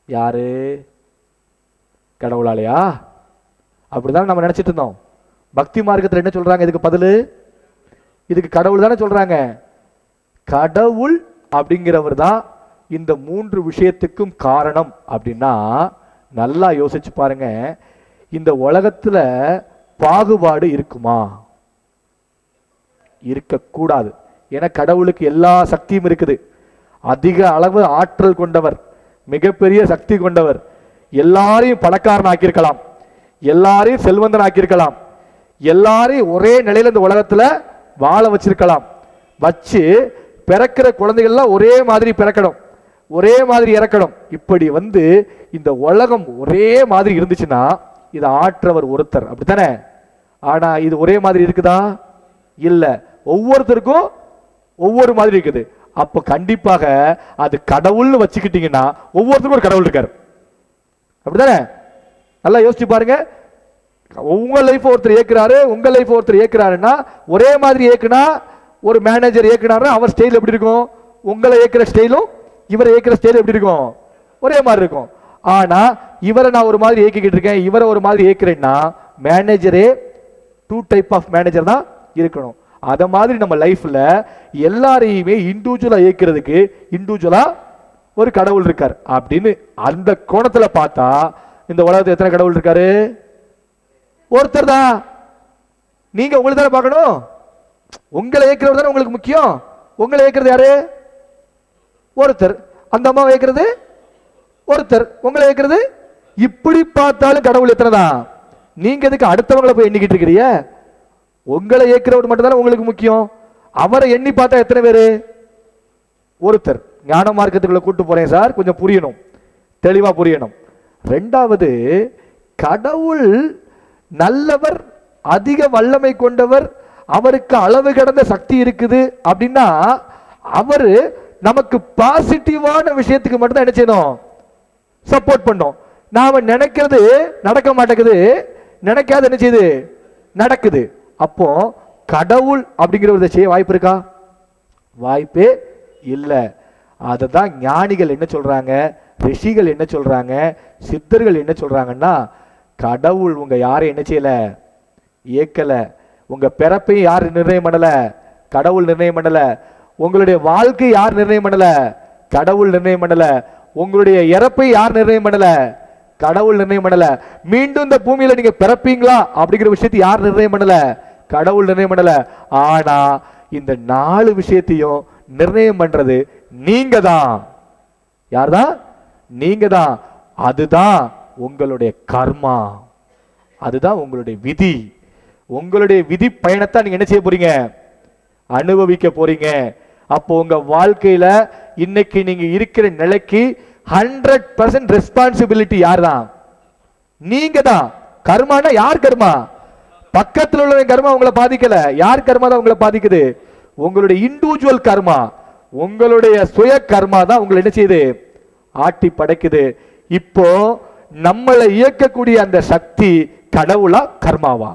யாரு? கடவுளாலையா? அப்படிதான் நம்ம நினைச்சிட்டு இருந்தோம். பக்தி மார்க்கத்தில் என்ன சொல்றாங்க இதுக்கு பதில்? இதுக்கு கடவுள் தானே சொல்றாங்க. கடவுள் அப்படிங்கிறவர் தான் இந்த 3 விஷயத்துக்கும் காரணம் அப்படின்னா நல்லா யோசிச்சு பாருங்க. இந்த உலகத்துல பாகுபாடு இருக்குமா? இருக்கக்கூடாது. ஏன்னா கடவுளுக்கு எல்லா சக்தியும் இருக்குது. அதிக அளவு ஆற்றல் கொண்டவர், மிகப்பெரிய சக்தி கொண்டவர். எல்லாரையும் பணக்காரன் ஆக்கியிருக்கலாம், எல்லாரையும் செல்வந்தன் ஆக்கியிருக்கலாம், எல்லாரையும் ஒரே நிலையில இந்த உலகத்துல வாழ வச்சிருக்கலாம். வச்சு பிறக்கிற குழந்தைகள்லாம் ஒரே மாதிரி பிறக்கணும், ஒரே மாதிரி இறக்கணும். இப்படி இந்த உலகம் ஒரே மாதிரி இருந்துச்சுன்னா இது ஆற்றவர் ஒருத்தர், அப்படித்தானே? ஆனா இது ஒரே மாதிரி இருக்குதா? இல்ல, ஒவ்வொருத்தருக்கும் ஒவ்வொரு மாதிரி இருக்குது. அப்ப கண்டிப்பாக அது கடவுள்னு வச்சுக்கிட்டீங்கன்னா ஒவ்வொருத்தருக்கும் ஒரு கடவுள் இருக்காரு, அப்படித்தானே? நல்லா யோசிச்சு பாருங்க. உங்க லைஃப் ஒருத்தர் இயக்குறாரு, உங்க லைஃப் ஒருத்தர் இயக்குறாருன்னா ஒரே மாதிரி இயக்குனா, ஒரு மேனேஜர் இயக்குனாருன்னா அவர் ஸ்டைல் எப்படி இருக்கும்? உங்களை இயக்குற ஸ்டைலும் இவரை இயக்குற ஸ்டைல் எப்படி இருக்கும்? ஒரே மாதிரி இருக்கும். ஆனா இவரை நான் ஒரு மாதிரி இயக்கிக்கிட்டு இருக்கேன், இவரை ஒரு மாதிரி இயக்குறேன்னா மேனேஜரே 2 டைப் ஆஃப் மேனேஜர் தான் இருக்கணும். அத மாதிரி நம்ம லைஃப்ல எல்லாரையுமே இண்டிவிஜுவலா இயக்கிறதுக்கு இண்டிவிஜுவலா ஒரு கடவுள் இருக்கார் அப்படின்னு அந்த கோணத்துல பார்த்தா இந்த உலகத்துல எத்தனை கடவுள் இருக்காரு? ஒருத்தர் தான். நீங்க உங்களுக்கு தானே பார்க்கணும். உங்களை இயக்கிறவர் தானே உங்களுக்கு முக்கியம். உங்களை இயக்கிறது யாரு? ஒருத்தர். அந்த அம்மாவை இயக்கிறது ஒருத்தர், உங்களை இயக்கிறது. இப்படி பார்த்தாலும் கடவுள் எத்தனை தான்? நீங்க எதுக்கு அடுத்தவங்களை போய் எண்ணிக்கிட்டு இருக்கிறீங்க? உங்களை இயக்கிறவர் மட்டும் தானே உங்களுக்கு முக்கியம். அவரை எண்ணி பார்த்தா எத்தனை பேரு? ஒருத்தர். ஞான மார்க்கத்துக்குள்ள கூட்டு போறேன் சார், கொஞ்சம் புரியணும், தெளிவா புரியணும். ரெண்டாவது, கடவுள் நல்லவர், அதிக வல்லமை கொண்டவர், அவருக்கு அளவு கடந்த சக்தி இருக்குது அப்படின்னா அவரு நமக்கு பாசிட்டிவான விஷயத்துக்கு மட்டும் தான் என்ன செய்யணும்? சப்போர்ட் பண்ணும். நாம நினைக்கிறது நடக்க மாட்டேங்குது, நினைக்காத என்ன செய்யுது? நடக்குது. அப்போ கடவுள் அப்படிங்கிறத செய்ய வாய்ப்பு இருக்கா? வாய்ப்பே இல்லை. அதுதான் ஞானிகள் என்ன சொல்றாங்க, ரிஷிகள் என்ன சொல்றாங்க, சித்தர்கள் என்ன சொல்றாங்கன்னா, கடவுள் உங்க யாரும் என்ன செய்யல, இயக்கல. உங்க பிறப்பையும் யார் நிர்ணயம் பண்ணல? கடவுள் நிர்ணயம் பண்ணல. உங்களுடைய வாழ்க்கை யார் நிர்ணயம் பண்ணல? கடவுள் நிர்ணயம் பண்ணல. உங்களுடைய இறப்பை யார் நிர்ணயம் பண்ணல? கடவுள் நிர்ணயம் பண்ணல. மீண்டும் இந்த பூமியில நீங்க பிறப்பீங்களா அப்படிங்கிற விஷயத்தை யார் நிர்ணயம் பண்ணல? கடவுள் நிர்ணயம் பண்ணல. ஆனா இந்த 4 விஷயத்தையும் நிர்ணயம் பண்றது நீங்க தான். யார்தான்? நீங்க தான். அதுதான் உங்களுடைய கர்மா, அதுதான் உங்களுடைய விதி. உங்களுடைய விதி பயணத்தை நீங்க என்ன செய்ய போறீங்க? அனுபவிக்க போறீங்க. அப்போ உங்க வாழ்க்கையில இன்னைக்கு நீங்க இருக்கிற நிலைக்கு 100% ரெஸ்பான்சிபிலிட்டி யார் தான்? நீங்க தான். கர்மானா யார் கர்மா? பக்கத்தில் உள்ள கர்மா உங்களை பாதிக்கல. யார் கர்மா தான் உங்களை பாதிக்குது? உங்களுடைய இண்டிவிஜுவல் கர்மா, உங்களுடைய சுய கர்மா தான் உங்களை என்ன செய்யுது? ஆட்டி படைக்குது. இப்போ நம்மளை இயக்கக்கூடிய அந்த சக்தி கடவுளா கர்மாவா?